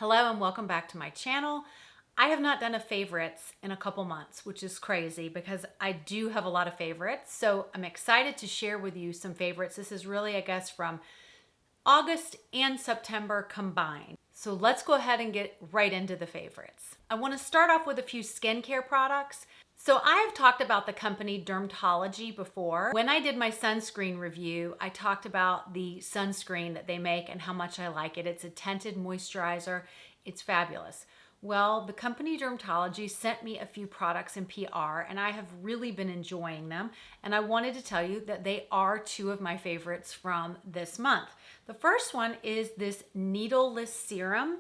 Hello and welcome back to my channel. I have not done a favorites in a couple months, which is crazy because I do have a lot of favorites. So I'm excited to share with you some favorites. This is really, I guess, from August and September combined. So let's go ahead and get right into the favorites. I want to start off with a few skincare products. So I have talked about the company Drmtlgy before. When I did my sunscreen review, I talked about the sunscreen that they make and how much I like it. It's a tinted moisturizer. It's fabulous. Well, the company Drmtlgy sent me a few products in PR and I have really been enjoying them. And I wanted to tell you that they are two of my favorites from this month. The first one is this needleless serum.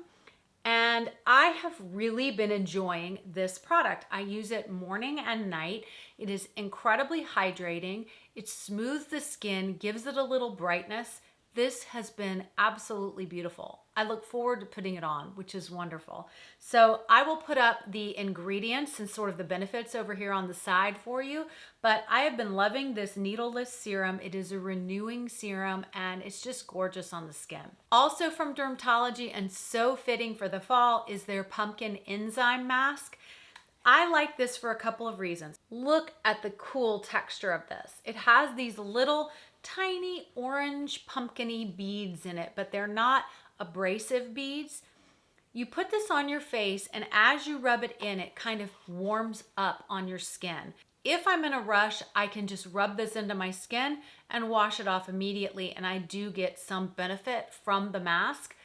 And I have really been enjoying this product. I use it morning and night. It is incredibly hydrating. It smooths the skin, gives it a little brightness. This has been absolutely beautiful. I look forward to putting it on, which is wonderful. So I will put up the ingredients and sort of the benefits over here on the side for you, but I have been loving this needleless serum. It is a renewing serum and it's just gorgeous on the skin. Also from Drmtlgy and so fitting for the fall is their pumpkin enzyme mask. I like this for a couple of reasons. Look at the cool texture of this. It has these little tiny orange pumpkin-y beads in it, but they're not abrasive beads. You put this on your face and as you rub it in, it kind of warms up on your skin. If I'm in a rush, I can just rub this into my skin and wash it off immediately, and I do get some benefit from the mask.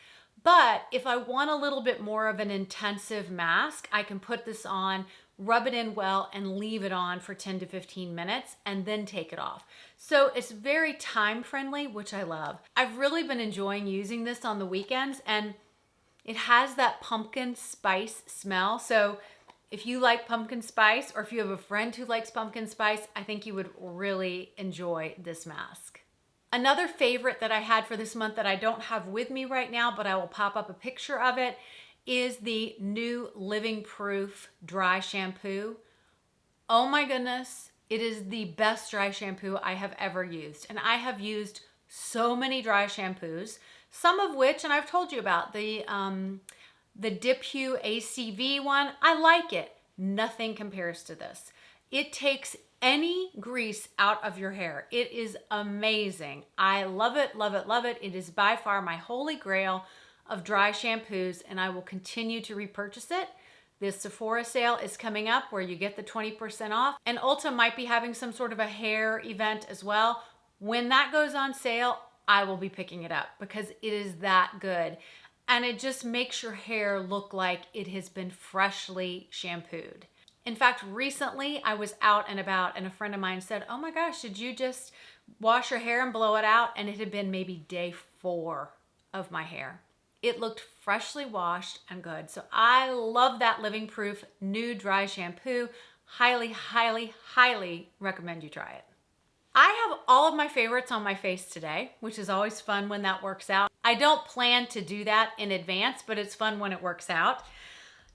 But if I want a little bit more of an intensive mask, I can put this on, rub it in well, and leave it on for 10 to 15 minutes and then take it off. So it's very time friendly, which I love. I've really been enjoying using this on the weekends and it has that pumpkin spice smell. So if you like pumpkin spice or if you have a friend who likes pumpkin spice, I think you would really enjoy this mask. Another favorite that I had for this month that I don't have with me right now, but I will pop up a picture of it, is the new Living Proof dry shampoo. Oh my goodness, it is the best dry shampoo I have ever used. And I have used so many dry shampoos, some of which, and I've told you about, the Dip-Hue ACV one. I like it. Nothing compares to this. It takes any grease out of your hair. It is amazing. I love it, love it, love it. It is by far my holy grail of dry shampoos, and I will continue to repurchase it. This Sephora sale is coming up where you get the 20% off, and Ulta might be having some sort of a hair event as well. When that goes on sale, I will be picking it up because it is that good. And it just makes your hair look like it has been freshly shampooed. In fact, recently I was out and about and a friend of mine said, oh my gosh, did you just wash your hair and blow it out? And it had been maybe day 4 of my hair. It looked freshly washed and good. So I love that Living Proof new dry shampoo. Highly, highly, highly recommend you try it. I have all of my favorites on my face today, which is always fun when that works out. I don't plan to do that in advance, but it's fun when it works out.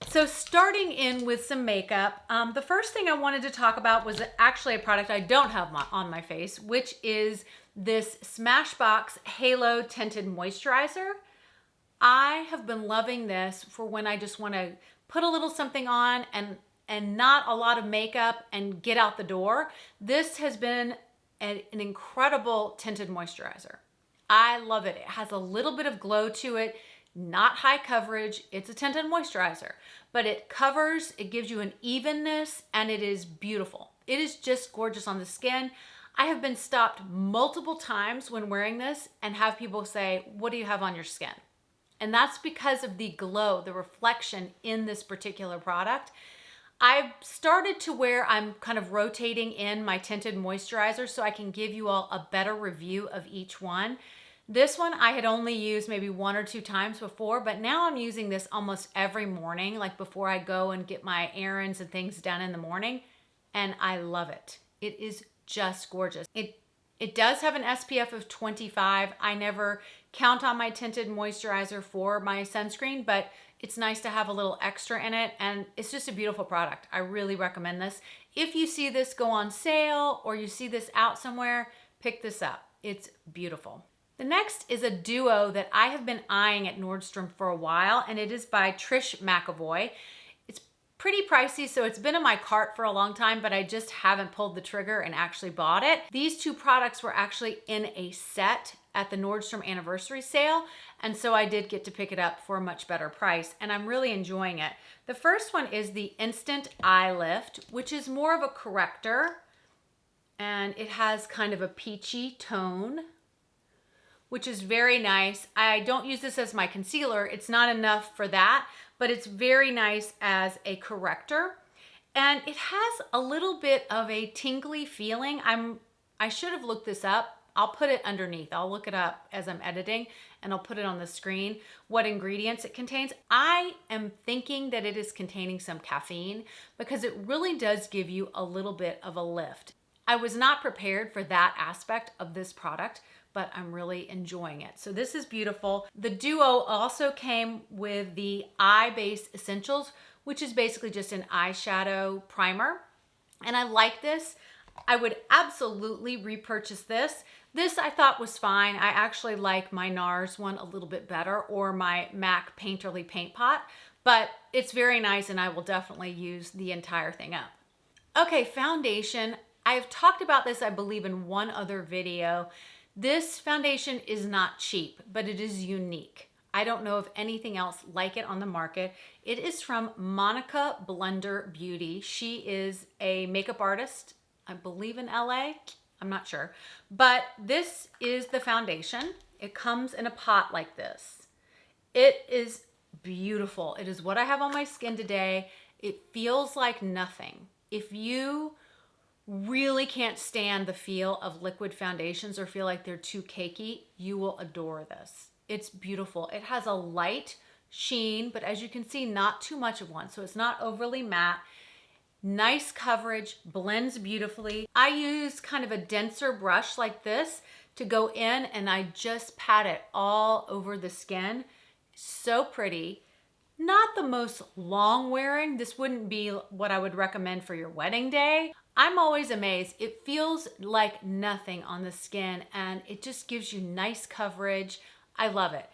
So starting in with some makeup, the first thing I wanted to talk about was actually a product I don't have on my face, which is this Smashbox Halo Tinted Moisturizer. I have been loving this for when I just want to put a little something on and not a lot of makeup and get out the door. This has been an incredible tinted moisturizer. I love it. It has a little bit of glow to it. Not high coverage, it's a tinted moisturizer, but it covers, it gives you an evenness, and it is beautiful. It is just gorgeous on the skin. I have been stopped multiple times when wearing this and have people say, what do you have on your skin? And that's because of the glow, the reflection in this particular product. I've started to where I'm kind of rotating in my tinted moisturizer so I can give you all a better review of each one. This one I had only used maybe 1 or 2 times before, but now I'm using this almost every morning, like before I go and get my errands and things done in the morning, and I love it. It is just gorgeous. It does have an SPF of 25. I never count on my tinted moisturizer for my sunscreen, but it's nice to have a little extra in it, and it's just a beautiful product. I really recommend this. If you see this go on sale or you see this out somewhere, pick this up. It's beautiful. The next is a duo that I have been eyeing at Nordstrom for a while, and it is by Trish McEvoy. It's pretty pricey, so it's been in my cart for a long time, but I just haven't pulled the trigger and actually bought it. These two products were actually in a set at the Nordstrom anniversary sale, and so I did get to pick it up for a much better price, and I'm really enjoying it. The first one is the Instant Eye Lift, which is more of a corrector, and it has kind of a peachy tone, which is very nice. I don't use this as my concealer. It's not enough for that, but it's very nice as a corrector. And it has a little bit of a tingly feeling. I should have looked this up. I'll put it underneath. I'll look it up as I'm editing and I'll put it on the screen, what ingredients it contains. I am thinking that it is containing some caffeine because it really does give you a little bit of a lift. I was not prepared for that aspect of this product, but I'm really enjoying it. So this is beautiful. The duo also came with the Eye Base Essentials, which is basically just an eyeshadow primer. And I like this. I would absolutely repurchase this. This I thought was fine. I actually like my NARS one a little bit better, or my MAC Painterly Paint Pot, but it's very nice and I will definitely use the entire thing up. Okay, foundation. I've talked about this, I believe, in one other video. This foundation is not cheap, but it is unique. I don't know of anything else like it on the market. It is from Monika Blunder Beauty. She is a makeup artist, I believe in LA. I'm not sure. But this is the foundation. It comes in a pot like this. It is beautiful. It is what I have on my skin today. It feels like nothing. If you really can't stand the feel of liquid foundations or feel like they're too cakey, you will adore this. It's beautiful. It has a light sheen, but as you can see, not too much of one. So it's not overly matte. Nice coverage, blends beautifully. I use kind of a denser brush like this to go in and I just pat it all over the skin. So pretty. Not the most long wearing. This wouldn't be what I would recommend for your wedding day. I'm always amazed. It feels like nothing on the skin and it just gives you nice coverage. I love it.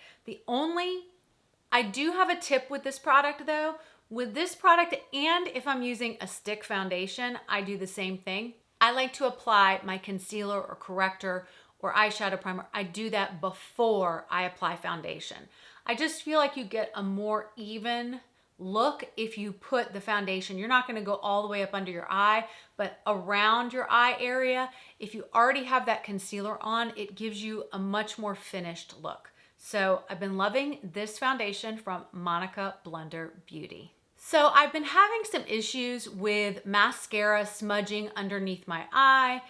I do have a tip with this product though. With this product, and if I'm using a stick foundation, I do the same thing. I like to apply my concealer or corrector or eyeshadow primer. I do that before I apply foundation. I just feel like you get a more even look if you put the foundation. You're not going to go all the way up under your eye, but around your eye area, if you already have that concealer on, it gives you a much more finished look. So I've been loving this foundation from Monika Blunder Beauty. So I've been having some issues with mascara smudging underneath my eye,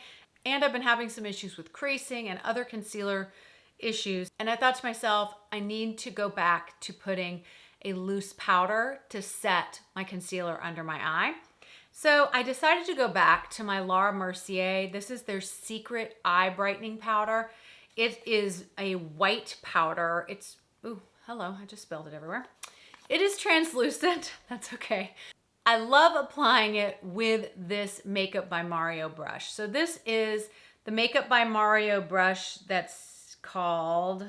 and I've been having some issues with creasing and other concealer issues. And I thought to myself, I need to go back to putting a loose powder to set my concealer under my eye. So I decided to go back to my Laura Mercier. This is their Secret Eye Brightening Powder. It is a white powder. Ooh, hello, I just spilled it everywhere. It is translucent, that's okay. I love applying it with this Makeup by Mario brush. So this is the Makeup by Mario brush that's called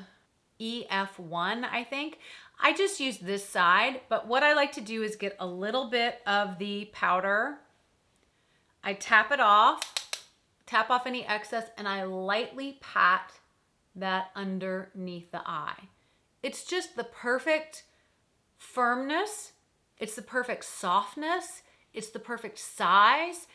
EF1, I think. I just use this side, but what I like to do is get a little bit of the powder. I tap it off, tap off any excess, and I lightly pat that underneath the eye. It's just the perfect firmness. It's the perfect softness. It's the perfect size.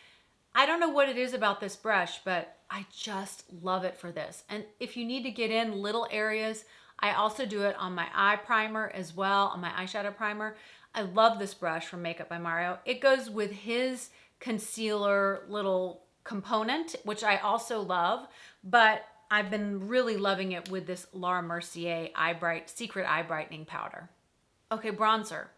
I don't know what it is about this brush, but I just love it for this. And if you need to get in little areas, I also do it on my eye primer as well, on my eyeshadow primer. I love this brush from Makeup by Mario. It goes with his concealer little component, which I also love, but I've been really loving it with this Laura Mercier Secret Eye Brightening Powder. Okay, bronzer.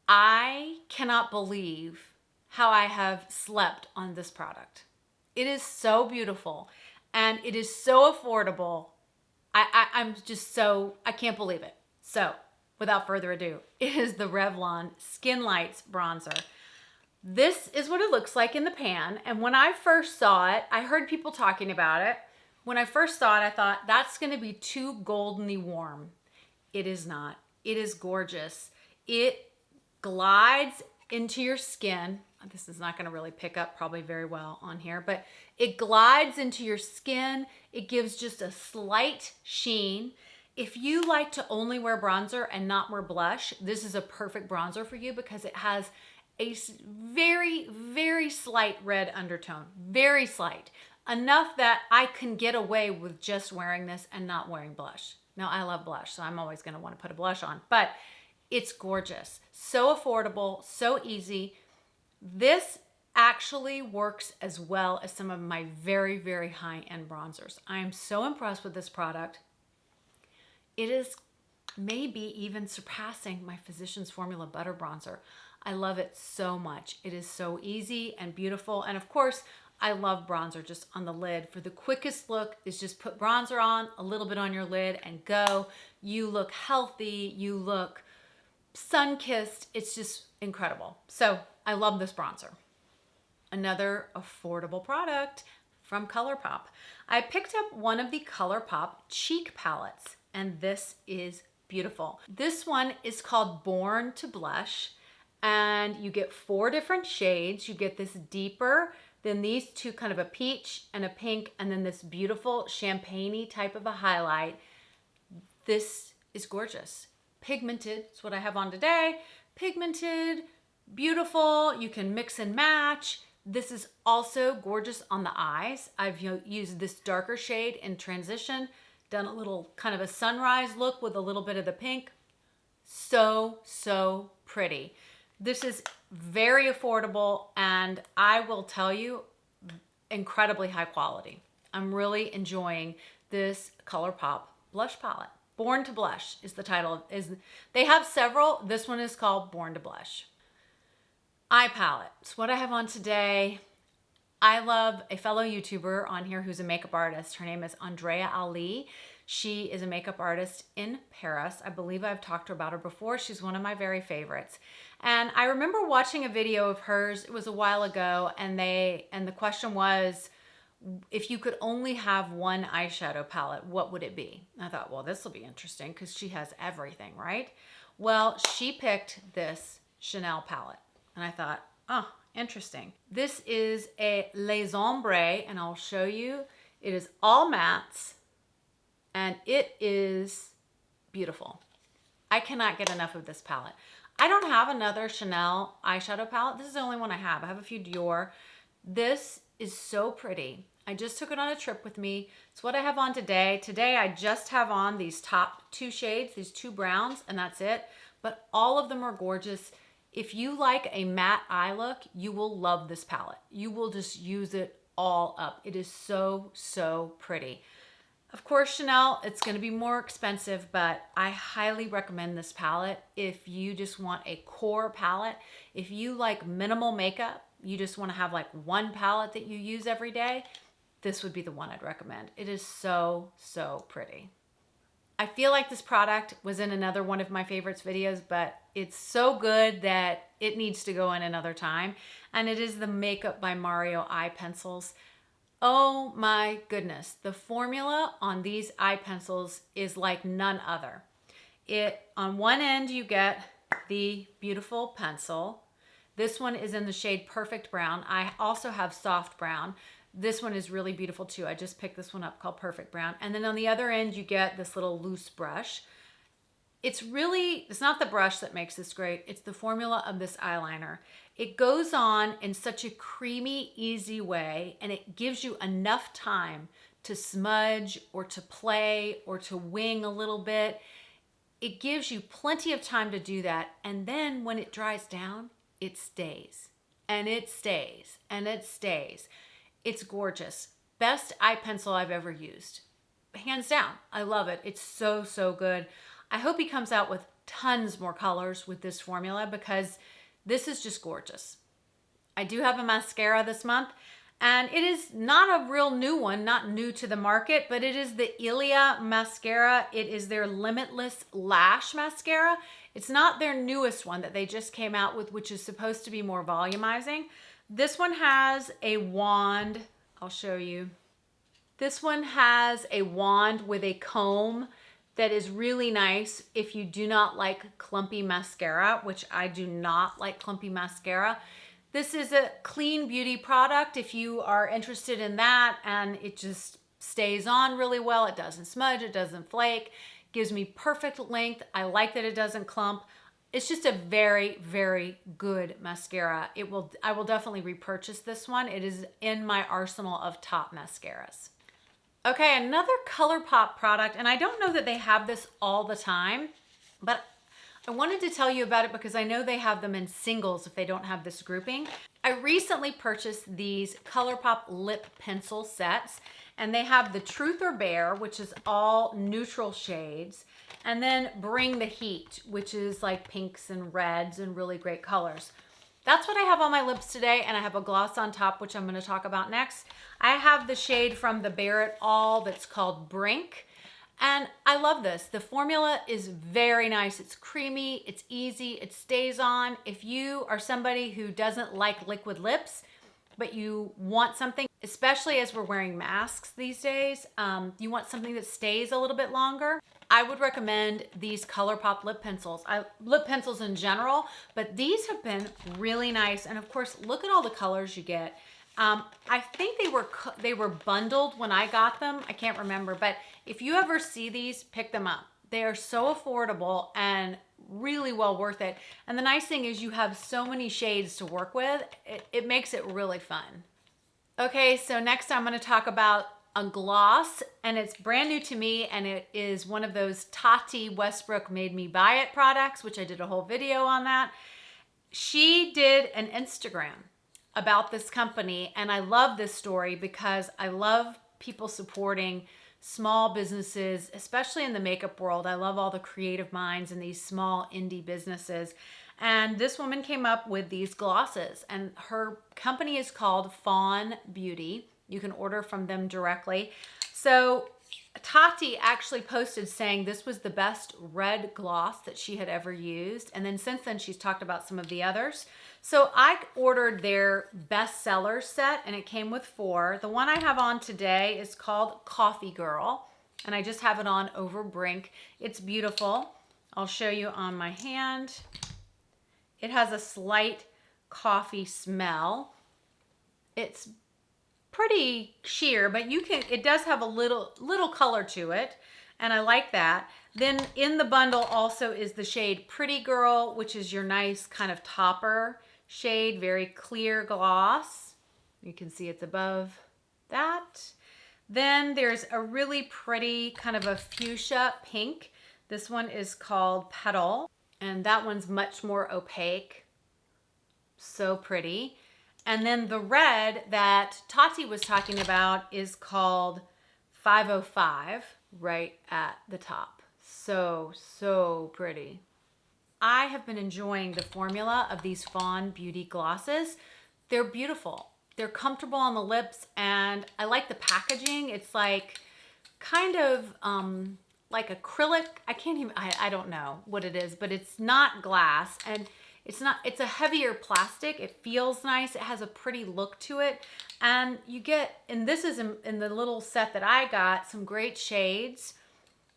I cannot believe how I have slept on this product. It is so beautiful and it is so affordable. I can't believe it. So without further ado, it is the Revlon SkinLights bronzer. This is what it looks like in the pan. And when I first saw it, I heard people talking about it. When I first saw it, I thought that's gonna be too goldenly warm. It is not. It is gorgeous. It glides into your skin. This is not gonna really pick up probably very well on here, but it glides into your skin. It gives just a slight sheen. If you like to only wear bronzer and not wear blush, this is a perfect bronzer for you because it has a very, very slight red undertone, very slight. Enough that I can get away with just wearing this and not wearing blush. Now, I love blush, so I'm always gonna wanna put a blush on, but it's gorgeous. So affordable, so easy. This actually works as well as some of my very, very high-end bronzers. I am so impressed with this product. It is maybe even surpassing my Physicians Formula Butter Bronzer. I love it so much. It is so easy and beautiful. And of course, I love bronzer just on the lid. For the quickest look is just put bronzer on, a little bit on your lid and go. You look healthy, you look sun-kissed. It's just incredible. So I love this bronzer. Another affordable product from Colourpop. I picked up one of the Colourpop cheek palettes, and this is beautiful. This one is called Born to Blush, and you get 4 different shades. You get this deeper, then these two kind of a peach and a pink, and then this beautiful champagne-y type of a highlight. This is gorgeous. Pigmented, it's what I have on today. Pigmented, beautiful, you can mix and match. This is also gorgeous on the eyes. I've used this darker shade in transition, done a little kind of a sunrise look with a little bit of the pink. So, so pretty. This is very affordable, and I will tell you, incredibly high quality. I'm really enjoying this Colourpop blush palette. Born to Blush is the title. They have several. This one is called Born to Blush. Eye palette. It's what I have on today. I love a fellow YouTuber on here who's a makeup artist. Her name is Andrea Ali. She is a makeup artist in Paris. I believe I've talked to her about her before. She's one of my very favorites. And I remember watching a video of hers, it was a while ago, and the question was, if you could only have one eyeshadow palette, what would it be? And I thought, well, this will be interesting because she has everything, right? Well, she picked this Chanel palette. And I thought, oh, interesting. This is a Les Ombres, and I'll show you. It is all mattes, and it is beautiful. I cannot get enough of this palette. I don't have another Chanel eyeshadow palette. This is the only one I have. I have a few Dior. This is so pretty. I just took it on a trip with me. It's what I have on today. Today I just have on these top 2 shades, these 2 browns, and that's it. But all of them are gorgeous. If you like a matte eye look, you will love this palette. You will just use it all up. It is so, so pretty. Of course, Chanel, it's gonna be more expensive, but I highly recommend this palette if you just want a core palette. If you like minimal makeup, you just wanna have like one palette that you use every day, this would be the one I'd recommend. It is so, so pretty. I feel like this product was in another one of my favorites videos, but it's so good that it needs to go in another time. And it is the Makeup by Mario eye pencils. Oh my goodness. The formula on these eye pencils is like none other. On one end, you get the beautiful pencil. This one is in the shade Perfect Brown. I also have Soft Brown. This one is really beautiful too. I just picked this one up called Perfect Brown. And then on the other end, you get this little loose brush. It's not the brush that makes this great. It's the formula of this eyeliner. It goes on in such a creamy, easy way, and it gives you enough time to smudge or to play or to wing a little bit. It gives you plenty of time to do that. And then when it dries down, it stays and it stays and it stays. It's gorgeous. Best eye pencil I've ever used. Hands down. I love it. It's so, so good. I hope he comes out with tons more colors with this formula because this is just gorgeous. I do have a mascara this month, and it is not a real new one, not new to the market, but it is the Ilia mascara. It is their Limitless Lash mascara. It's not their newest one that they just came out with, which is supposed to be more volumizing. This one has a wand. I'll show you. This one has a wand with a comb that is really nice if you do not like clumpy mascara, which I do not like clumpy mascara. This is a clean beauty product if you are interested in that, and it just stays on really well. It doesn't smudge, it doesn't flake, gives me perfect length. I like that it doesn't clump. It's just a very, very good mascara. I will definitely repurchase this one. It is in my arsenal of top mascaras. Okay, another Colourpop product, and I don't know that they have this all the time, but I wanted to tell you about it because I know they have them in singles if they don't have this grouping. I recently purchased these Colourpop lip pencil sets, and they have the Truth or Bare, which is all neutral shades, and then Bring the Heat, which is like pinks and reds and really great colors. That's what I have on my lips today, and I have a gloss on top, which I'm going to talk about next. I have the shade from the Bare It All that's called Brink, and I love this. The formula is very nice. It's creamy, it's easy, it stays on. If you are somebody who doesn't like liquid lips, but you want something, especially as we're wearing masks these days, you want something that stays a little bit longer, I would recommend these Colourpop lip pencils. Lip pencils in general, but these have been really nice. And of course, look at all the colors you get. I think they were bundled when I got them. I can't remember, but if you ever see these, pick them up. They are so affordable and really well worth it. And the nice thing is you have so many shades to work with. It makes it really fun. Okay, so next I'm going to talk about a gloss, and it's brand new to me, and it is one of those Tati Westbrook Made Me Buy It products, which I did a whole video on that. She did an Instagram about this company, and I love this story because I love people supporting small businesses, especially in the makeup world. I love all the creative minds and these small indie businesses. And this woman came up with these glosses, and her company is called Fawn Beauty. You can order from them directly. So Tati actually posted saying this was the best red gloss that she had ever used. And then since then, she's talked about some of the others. So I ordered their bestseller set, and it came with 4. The one I have on today is called Coffee Girl, and I just have it on over Brink. It's beautiful. I'll show you on my hand. It has a slight coffee smell. It's pretty sheer, but it does have a little color to it, and I like that. Then in the bundle also is the shade Pretty Girl, which is your nice kind of topper shade, very clear gloss. You can see it's above that. Then there's a really pretty kind of a fuchsia pink. This one is called Petal, and that one's much more opaque. So pretty. And then the red that Tati was talking about is called 505, right at the top. So pretty. I have been enjoying the formula of these Fawn Beauty glosses. They're beautiful. They're comfortable on the lips, and I like the packaging. It's like kind of like acrylic. I don't know what it is, but it's not glass, and it's a heavier plastic. It feels nice. It has a pretty look to it. And you get, and this is in the little set that I got, some great shades,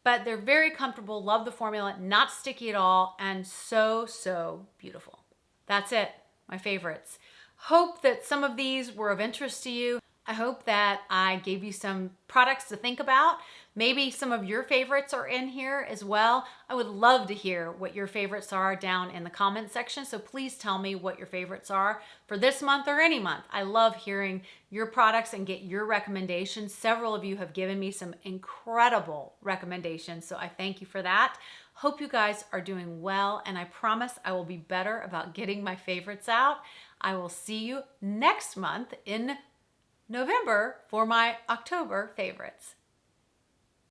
but they're very comfortable. Love the formula, not sticky at all, and so beautiful. That's it, my favorites. Hope that some of these were of interest to you. I hope that I gave you some products to think about. Maybe some of your favorites are in here as well. I would love to hear what your favorites are down in the comment section. So please tell me what your favorites are for this month or any month. I love hearing your products and get your recommendations. Several of you have given me some incredible recommendations, so I thank you for that. Hope you guys are doing well, and I promise I will be better about getting my favorites out. I will see you next month in November for my October favorites.